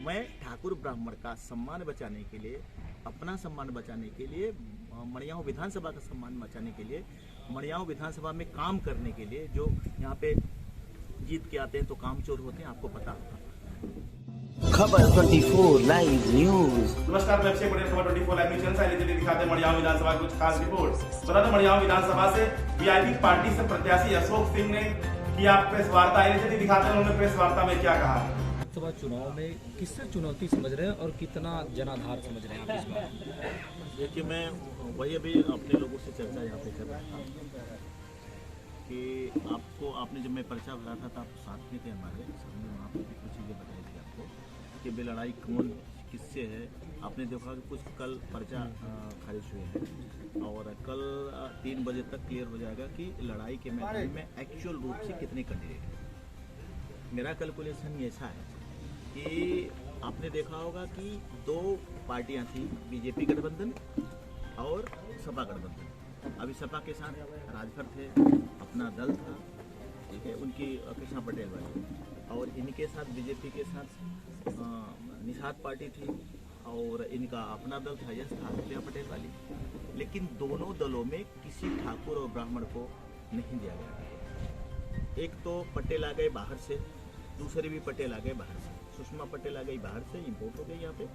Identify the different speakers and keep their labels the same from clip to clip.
Speaker 1: मैं ठाकुर ब्राह्मण का सम्मान बचाने के लिए, अपना सम्मान बचाने के लिए, मड़ियाओं विधानसभा का सम्मान बचाने के लिए, मड़ियाओं विधानसभा में काम करने के लिए, जो यहाँ पे जीत के आते हैं तो काम चोर होते हैं, आपको पता होगा।
Speaker 2: खबर 24 लाइव न्यूज।
Speaker 3: नमस्कार, मैं अभिषेक पटेल, खबर 24 लाइव न्यूज चैनल से चलिए दिखाते हैं मड़ियाओं विधानसभा की कुछ खास रिपोर्ट। बता दें, मड़ियाओं विधानसभा से वीआईपी पार्टी से प्रत्याशी अशोक सिंह ने किया प्रेस वार्ता। चलिए दिखाते हैं उन्होंने प्रेस वार्ता में क्या कहा।
Speaker 4: लोकसभा चुनाव में किससे चुनौती समझ रहे हैं और कितना जनाधार समझ रहे हैं आप इस बार?
Speaker 1: देखिए, मैं वही अभी अपने लोगों से चर्चा यहाँ पे कर रहा था कि आपने जब मैं पर्चा भरा था तो आप साथ में थे हमारे सामने, वहाँ पर भी कुछ चीज़ें बताई थी आपको कि बे लड़ाई कौन किससे है। आपने देखा कि कुछ कल पर्चा खारिज हुए हैं और कल 3 बजे तक क्लियर हो जाएगा कि लड़ाई के मैदान में एक्चुअल रूप से कितने कैंडिडेट हैं। मेरा कैलकुलेशन ऐसा है कि आपने देखा होगा कि 2 पार्टियां थी, बीजेपी गठबंधन और सपा गठबंधन। अभी सपा के साथ राजभर थे, अपना दल था, ठीक है, उनकी कृष्णा पटेल वाली, और इनके साथ बीजेपी के साथ निषाद पार्टी थी और इनका अपना दल था, यश था, प्रिया पटेल वाली। लेकिन दोनों दलों में किसी ठाकुर और ब्राह्मण को नहीं दिया गया। एक तो पटेल आ गए बाहर से, दूसरे भी पटेल आ गए बाहर से। सुषमा पटेल आ गई बाहर से, इम्पोर्ट हो गई, यहाँ पे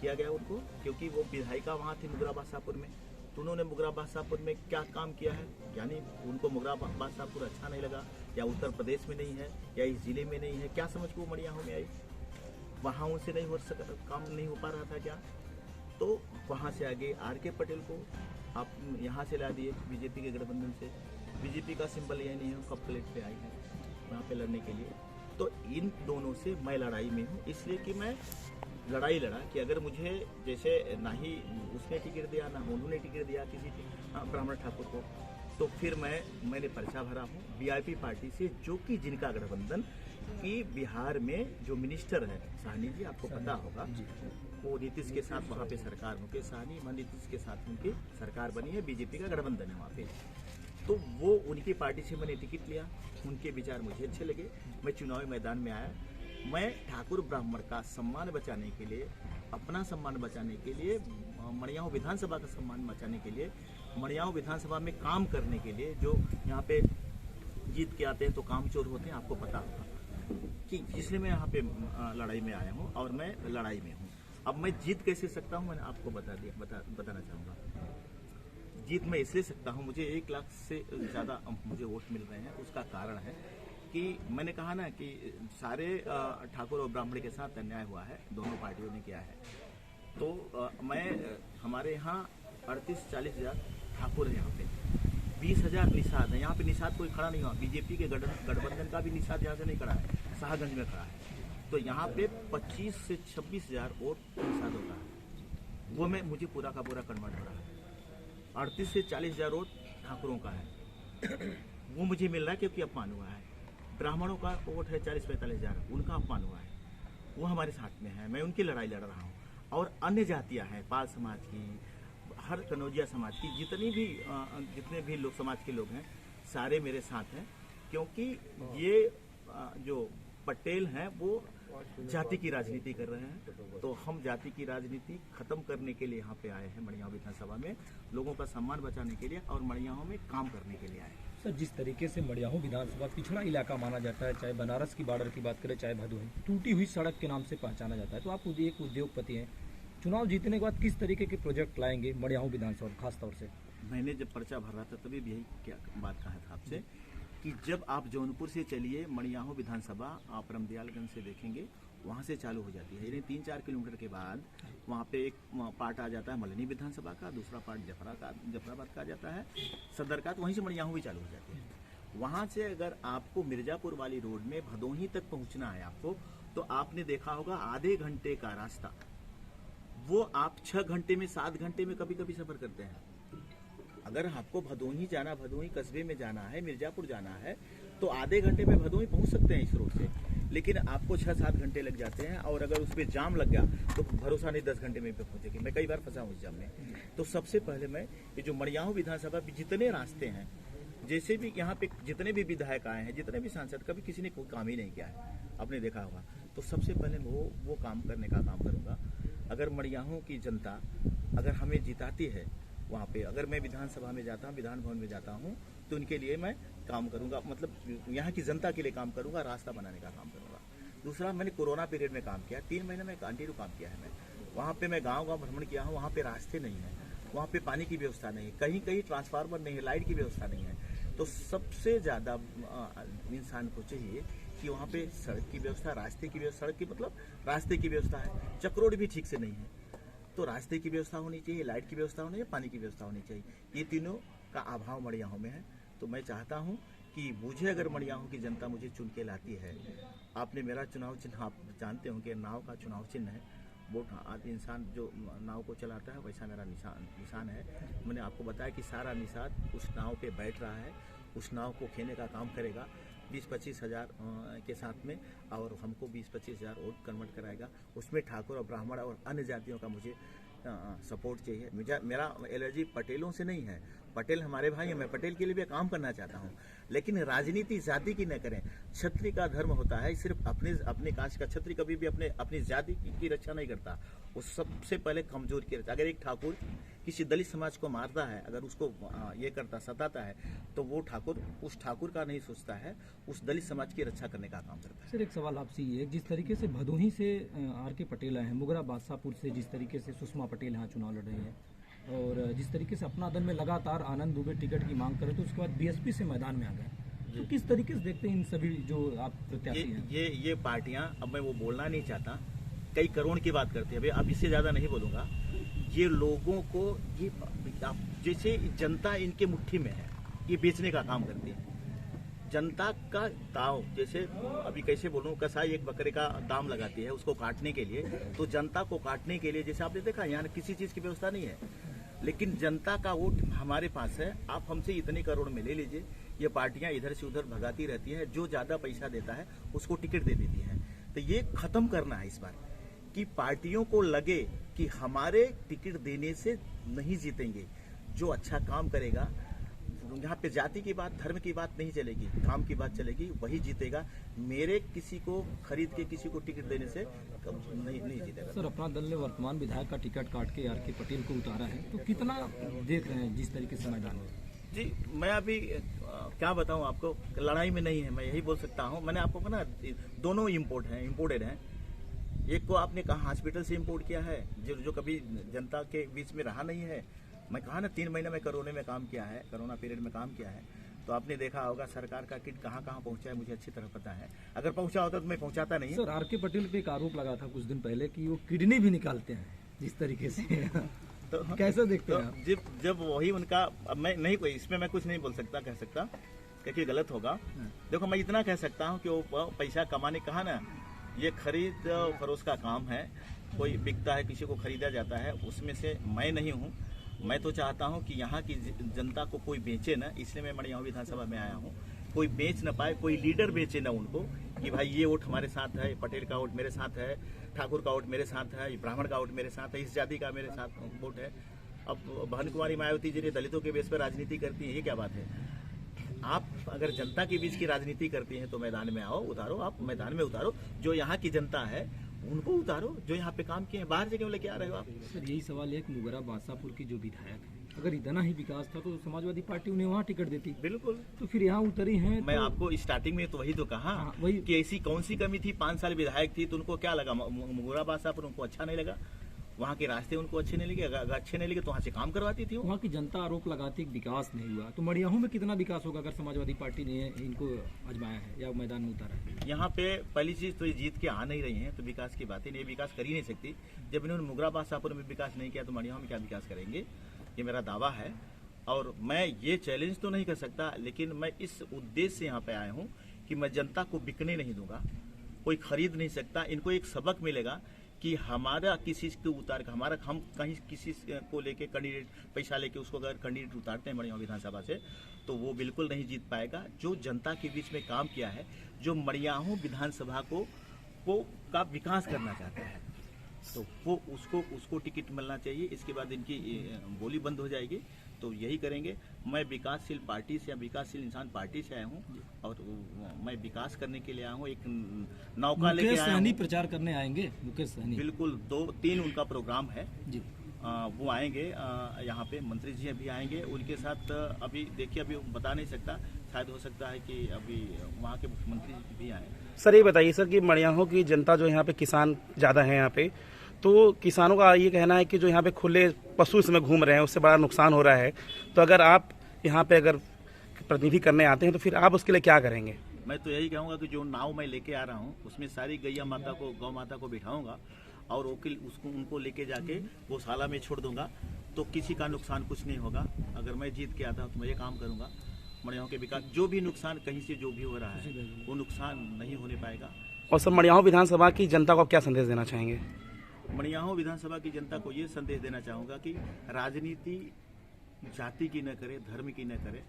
Speaker 1: किया गया उनको, क्योंकि वो विधायिका वहाँ थी मुगराबाद शाहपुर में। तो उन्होंने मुगराबाद शाहपुर में क्या काम किया है, यानी उनको मुगराबाद शाहपुर अच्छा नहीं लगा, या उत्तर प्रदेश में नहीं है, या इस जिले में नहीं है, क्या समझ के वो मड़ियाओं में आई। वहाँ उनसे नहीं हो सका, काम नहीं हो पा रहा था क्या, तो वहाँ से आगे आर.के. पटेल को आप यहाँ से ला दिए बीजेपी के गठबंधन से। बीजेपी का सिंबल यही नहीं है, कब प्लेट पे आई है वहाँ पे लड़ने के लिए। तो इन दोनों से मैं लड़ाई में हूँ, इसलिए कि मैं लड़ाई लड़ा कि अगर मुझे जैसे ना ही उसने टिकट दिया ना उन्होंने टिकट दिया किसी ब्राह्मण ठाकुर को, तो फिर मैंने पर्चा भरा हूँ वीआईपी पार्टी से, जो कि जिनका गठबंधन कि बिहार में जो मिनिस्टर है साहनी जी, आपको पता होगा, वो नीतीश के साथ वहाँ पे सरकार, मुकेश साहनी नीतीश के साथ उनकी सरकार बनी है, बीजेपी का गठबंधन है वहाँ पे। तो वो उनकी पार्टी से मैंने टिकट लिया, उनके विचार मुझे अच्छे लगे, मैं चुनावी मैदान में आया। मैं ठाकुर ब्राह्मण का सम्मान बचाने के लिए, अपना सम्मान बचाने के लिए, मड़ियाओं विधानसभा का सम्मान बचाने के लिए, मड़ियाओं विधानसभा में काम करने के लिए, जो यहाँ पे जीत के आते हैं तो काम चोर होते हैं, आपको पता होगा, कि इसलिए मैं यहाँ पे लड़ाई में आया हूँ और मैं लड़ाई में हूँ। अब मैं जीत कैसे सकता हूँ, मैंने आपको बताना चाहूँगा। जीत मैं इसलिए सकता हूँ, मुझे 1 लाख से ज़्यादा मुझे वोट मिल रहे हैं। उसका कारण है कि मैंने कहा ना कि सारे ठाकुर और ब्राह्मण के साथ अन्याय हुआ है, दोनों पार्टियों ने किया है। तो हमारे यहाँ 38-40 हज़ार ठाकुर है, यहाँ पे 20,000 निषाद है। यहाँ पे निषाद कोई खड़ा नहीं हुआ, बीजेपी के गठबंधन का भी निषाद यहाँ से नहीं खड़ा है, शाहगंज में खड़ा है। तो यहाँ पे 25 से 26 हज़ार वोट निषाद होता है, वो मुझे पूरा का पूरा कन्वर्ट हो रहा है। 38 से 40 हज़ार वोट ठाकुरों का है, वो मुझे मिल रहा है क्योंकि अपमान हुआ है। ब्राह्मणों का वोट है 40-45 हज़ार, उनका अपमान हुआ है, वो हमारे साथ में है, मैं उनकी लड़ाई लड़ रहा हूँ। और अन्य जातियाँ हैं, पाल समाज की, हर कनौजिया समाज की, जितने भी लोग समाज के लोग हैं, सारे मेरे साथ हैं, क्योंकि ये जो पटेल हैं वो जाति की राजनीति कर रहे हैं। तो हम जाति की राजनीति खत्म करने के लिए यहाँ पे आए हैं मड़ियाओं विधानसभा में, लोगों का सम्मान बचाने के लिए और मड़ियाओं में काम करने के लिए आए हैं।
Speaker 4: सर, जिस तरीके से मड़ियाओं विधानसभा पिछड़ा इलाका माना जाता है, चाहे बनारस की बॉर्डर की बात करें, चाहे भदोही, टूटी हुई सड़क के नाम से पहचाना जाता है, तो आप एक उद्योगपति हैं, चुनाव जीतने के बाद किस तरीके के प्रोजेक्ट लाएंगे मड़ियाओं विधानसभा खासतौर से?
Speaker 1: मैंने जब पर्चा भर रहा था तभी यही क्या बात कहा था आपसे कि जब आप जौनपुर से चलिए मड़ियाओं विधानसभा, आप रामदयालगंज से देखेंगे, वहाँ से चालू हो जाती है। यानी 3-4 किलोमीटर के बाद वहाँ पे एक पार्ट आ जाता है मल्हनी विधानसभा का, दूसरा पार्ट जफराबाद का आ जाता है, सदर का, तो वहीं से मड़ियाओं भी चालू हो जाती है। वहाँ से अगर आपको मिर्जापुर वाली रोड में भदोही तक पहुँचना है आपको, तो आपने देखा होगा आधे घंटे का रास्ता, वो आप 6 घंटे में, 7 घंटे में कभी कभी सफर करते हैं। अगर आपको भदोही जाना, भदोही कस्बे में जाना है, मिर्जापुर जाना है, तो आधे घंटे में भदोही पहुंच सकते हैं इस रोड से, लेकिन आपको 6-7 घंटे लग जाते हैं। और अगर उस पर जाम लग गया तो भरोसा नहीं 10 घंटे में पे पहुंचेगी। मैं कई बार फंसा हूँ इस जाम में। तो सबसे पहले मैं ये जो मड़ियाओं विधानसभा में जितने रास्ते हैं, जैसे भी यहाँ पे जितने भी विधायक आए हैं, जितने भी सांसद, कभी किसी ने कोई काम ही नहीं किया है, आपने देखा होगा। तो सबसे पहले वो काम करने का काम करूँगा। अगर मड़ियाहों की जनता अगर हमें जिताती है वहाँ पे, अगर मैं विधानसभा में जाता हूँ, विधान भवन में जाता हूँ, तो उनके लिए मैं काम करूँगा, मतलब यहाँ की जनता के लिए काम करूँगा, रास्ता बनाने का काम करूँगा। दूसरा, मैंने कोरोना पीरियड में काम किया, 3 महीने में कंटिन्यू काम किया है। मैं वहाँ पे मैं गांव भ्रमण किया हूँ, वहाँ पे रास्ते नहीं है, वहाँ पे पानी की व्यवस्था नहीं है, कहीं कहीं ट्रांसफार्मर नहीं है, लाइट की व्यवस्था नहीं है। तो सबसे ज़्यादा इंसान को चाहिए कि वहाँ पे सड़क की व्यवस्था, रास्ते की व्यवस्था, सड़क की मतलब रास्ते की व्यवस्था है, चक रोड भी ठीक से नहीं है, तो रास्ते की व्यवस्था होनी चाहिए, लाइट की व्यवस्था होनी चाहिए, पानी की व्यवस्था होनी चाहिए। ये तीनों का अभाव मड़ियाहों में है। तो मैं चाहता हूँ कि मुझे अगर मड़ियाहों की जनता मुझे चुन के लाती है, आपने मेरा चुनाव चिन्ह आप जानते हो कि नाव का चुनाव चिन्ह है, वोट आदि इंसान जो नाव को चलाता है वैसा मेरा निशान है। मैंने आपको बताया कि सारा निषाद उस नाव पे बैठ रहा है, उस नाव को खेने का काम करेगा 20-25 हज़ार के साथ में, और हमको 20-25 हज़ार वोट कन्वर्ट कराएगा। उसमें ठाकुर और ब्राह्मण और अन्य जातियों का मुझे सपोर्ट चाहिए। मेरा एलर्जी पटेलों से नहीं है, पटेल हमारे भाई हैं, मैं पटेल के लिए भी काम करना चाहता हूँ, लेकिन राजनीति जाति की न करें। क्षत्रिय का धर्म होता है सिर्फ अपने कास्ट का, क्षत्रिय कभी भी अपनी जाति की रक्षा नहीं करता, वो सबसे पहले कमजोर की रक्षा। अगर एक ठाकुर किसी दलित समाज को मारता है, अगर उसको ये करता सताता है, तो वो ठाकुर उस ठाकुर का नहीं सोचता है, उस दलित समाज की रक्षा करने का काम करता है।
Speaker 4: सर एक सवाल आपसे ये, जिस तरीके से भदोही से आर.के. पटेल आए हैं, मुगरा बादशाहपुर से जिस तरीके से सुषमा पटेल यहाँ चुनाव लड़ रही हैं, और जिस तरीके से अपना दल में लगातार आनंद दुबे टिकट की मांग करे, तो उसके बाद बीएसपी से मैदान में आ गए, तो किस तरीके से देखते हैं इन सभी जो आप प्रत्याशी हैं?
Speaker 1: ये पार्टियां, अब मैं वो बोलना नहीं चाहता, कई करोड़ की बात करती है, अभी अब इससे ज्यादा नहीं बोलूंगा। ये लोगों को ये जैसे जनता इनके मुट्ठी में है, ये बेचने का काम करती है। जनता का दाव, जैसे अभी कैसे बोलूं, कसाई एक बकरे का दाम लगाती है उसको काटने के लिए, तो जनता को काटने के लिए, जैसे आपने देखा यहाँ किसी चीज की व्यवस्था नहीं है, लेकिन जनता का वोट हमारे पास है। आप हमसे इतने करोड़ में ले लीजिए, ये पार्टियां इधर से उधर भगाती रहती है, जो ज्यादा पैसा देता है उसको टिकट दे देती है। तो ये खत्म करना है इस बार, कि पार्टियों को लगे कि हमारे टिकट देने से नहीं जीतेंगे, जो अच्छा काम करेगा, यहाँ पे जाति की बात, धर्म की बात नहीं चलेगी, काम की बात चलेगी, वही जीतेगा। मेरे किसी को खरीद के किसी को टिकट देने से नहीं जीतेगा।
Speaker 4: सर अपना दल ने वर्तमान विधायक का टिकट काट के आर.के. पटेल को उतारा है, तो कितना देख रहे हैं जिस तरीके से मैदान में?
Speaker 1: जी मैं अभी क्या बताऊं आपको, लड़ाई में नहीं है, मैं यही बोल सकता हूं। मैंने आपको कहा ना, दोनों इम्पोर्टेड हैं। एक को आपने कहा हॉस्पिटल से इम्पोर्ट किया है, जो कभी जनता के बीच में रहा नहीं है। मैं कहा ना 3 महीने में कोरोना में काम किया है, कोरोना पीरियड में काम किया है, तो आपने देखा होगा सरकार का किट कहाँ कहाँ पहुंचा है, मुझे अच्छी तरह पता है। अगर पहुंचा होता तो मैं पहुंचाता नहीं।
Speaker 4: Sir R K. पटेल पे एक आरोप लगा था कुछ दिन पहले कि वो किडनी भी निकालते हैं जिस तरीके से तो कैसे देखते हैं आप?
Speaker 1: जब वही उनका, मैं नहीं, कोई इसमें मैं कुछ नहीं बोल सकता, कह सकता क्योंकि गलत होगा। देखो मैं इतना कह सकता हूँ कि वो पैसा कमाने, कहा ना, ये खरीद फरोश का काम है, कोई बिकता है, किसी को खरीदा जाता है, उसमें से मैं नहीं हूँ। मैं तो चाहता हूं कि यहाँ की जनता को कोई बेचे ना, इसलिए मैं मड़ियाहू विधानसभा में आया हूँ। कोई बेच न पाए, कोई लीडर बेचे ना उनको कि भाई ये वोट हमारे साथ है, पटेल का वोट मेरे साथ है, ठाकुर का वोट मेरे साथ है, ब्राह्मण का वोट मेरे साथ है, इस जाति का मेरे साथ वोट है। अब बहन कुमारी मायावती जी ने दलितों के बेस पर राजनीति करती है, ये क्या बात है? आप अगर जनता के बीच की राजनीति करती हैं तो मैदान में आओ, उतारो, आप मैदान में उतारो, जो यहाँ की जनता है उनको उतारो, जो यहाँ पे काम किए हैं। बाहर से क्यों लेके आ रहे हो आप?
Speaker 4: सर यही सवाल है कि मुगरा बादशाहपुर की जो विधायक है, अगर इतना ही विकास था तो समाजवादी पार्टी उन्हें वहाँ टिकट देती।
Speaker 1: बिल्कुल,
Speaker 4: तो फिर यहाँ उतरी हैं।
Speaker 1: मैं आपको स्टार्टिंग में तो वही तो कहा,
Speaker 4: वही
Speaker 1: कि ऐसी कौन सी कमी थी, 5 साल विधायक थी तो उनको क्या लगा, मुगरा बादशाहपुर उनको अच्छा नहीं लगा, वहाँ के रास्ते उनको अच्छे नहीं लगे, अगर अच्छे नहीं लगे तो वहाँ से काम करवाती थी।
Speaker 4: वहाँ की जनता आरोप लगाती कि विकास नहीं हुआ, तो मड़ियाहू में कितना विकास होगा अगर समाजवादी पार्टी ने इनको आजमाया है या मैदान में उतारा है?
Speaker 1: यहाँ पे पहली चीज तो ये जीत के आ नहीं रही हैं, तो विकास की बातें नहीं, विकास कर ही नहीं सकती। जब इन्होंने मुगरा बादशाहपुर में विकास नहीं किया तो मड़ियाहू में क्या विकास करेंगे? ये मेरा दावा है, और मैं ये चैलेंज तो नहीं कर सकता, लेकिन मैं इस उद्देश्य से यहाँ पे आया हूँ कि मैं जनता को बिकने नहीं दूंगा, कोई खरीद नहीं सकता। इनको एक सबक मिलेगा कि हमारा किसी के उतार का, हमारा, हम कहीं किसी को लेके कैंडिडेट पैसा लेके उसको अगर कैंडिडेट उतारते हैं मड़ियाहू विधानसभा से, तो वो बिल्कुल नहीं जीत पाएगा। जो जनता के बीच में काम किया है, जो मड़ियाहू विधानसभा को का विकास करना चाहता है, तो वो उसको टिकट मिलना चाहिए। इसके बाद इनकी बोली बंद हो जाएगी। तो यही करेंगे। मैं विकासशील पार्टी से या विकासशील इंसान पार्टी से आया हूँ और मैं विकास करने के लिए आया हूँ। एक नौका लेके
Speaker 4: मुकेश
Speaker 1: आया
Speaker 4: सहनी
Speaker 1: हूँ।
Speaker 4: प्रचार करने आएंगे। मुकेश सहनी
Speaker 1: बिल्कुल 2-3 उनका प्रोग्राम है।
Speaker 4: जी,
Speaker 1: वो आएंगे। यहाँ पे मंत्री जी भी आएंगे। उनके साथ अभी देखिए, अभी बता नहीं सकता, शायद हो सकता है कि अभी वहाँ के मुख्यमंत्री भी आए।
Speaker 5: सर ये बताइए सर कि मड़ियाहों की जनता जो यहाँ पे किसान ज़्यादा है यहाँ पे, तो किसानों का ये कहना है कि जो यहाँ पे खुले पशु इसमें घूम रहे हैं उससे बड़ा नुकसान हो रहा है। तो अगर आप यहाँ पे अगर प्रतिनिधि करने आते हैं तो फिर आप उसके लिए क्या करेंगे?
Speaker 1: मैं तो यही कहूँगा कि जो नाव मैं लेके आ रहा हूँ उसमें सारी गैया माता को, गौ माता को बिठाऊंगा और उनको लेके जाके गौशाला में छोड़ दूंगा। तो किसी का नुकसान कुछ नहीं होगा। अगर मैं जीत के आता हूँ तो मैं ये काम करूँगा। मड़ियाहों के विकास, जो भी नुकसान कहीं से जो भी हो रहा है वो नुकसान नहीं होने पाएगा।
Speaker 5: और सर मड़ियाहों विधानसभा की जनता को क्या संदेश देना चाहेंगे?
Speaker 1: मड़ियाहों विधानसभा की जनता को ये संदेश देना चाहूँगा कि राजनीति जाति की न करे, धर्म की न करे,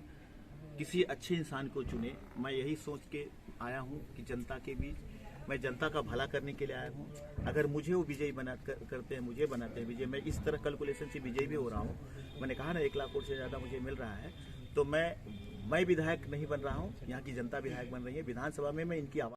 Speaker 1: किसी अच्छे इंसान को चुने। मैं यही सोच के आया हूँ कि जनता के बीच मैं जनता का भला करने के लिए आया हूँ। अगर मुझे वो विजयी करते हैं, मुझे बनाते हैं विजय, मैं इस तरह कैलकुलेशन से विजयी भी हो रहा हूँ। मैंने कहा ना 1 लाख वोट से ज़्यादा मुझे मिल रहा है। तो मैं विधायक नहीं बन रहा हूँ, यहाँ की जनता विधायक बन रही है। विधानसभा में मैं इनकी आवाज़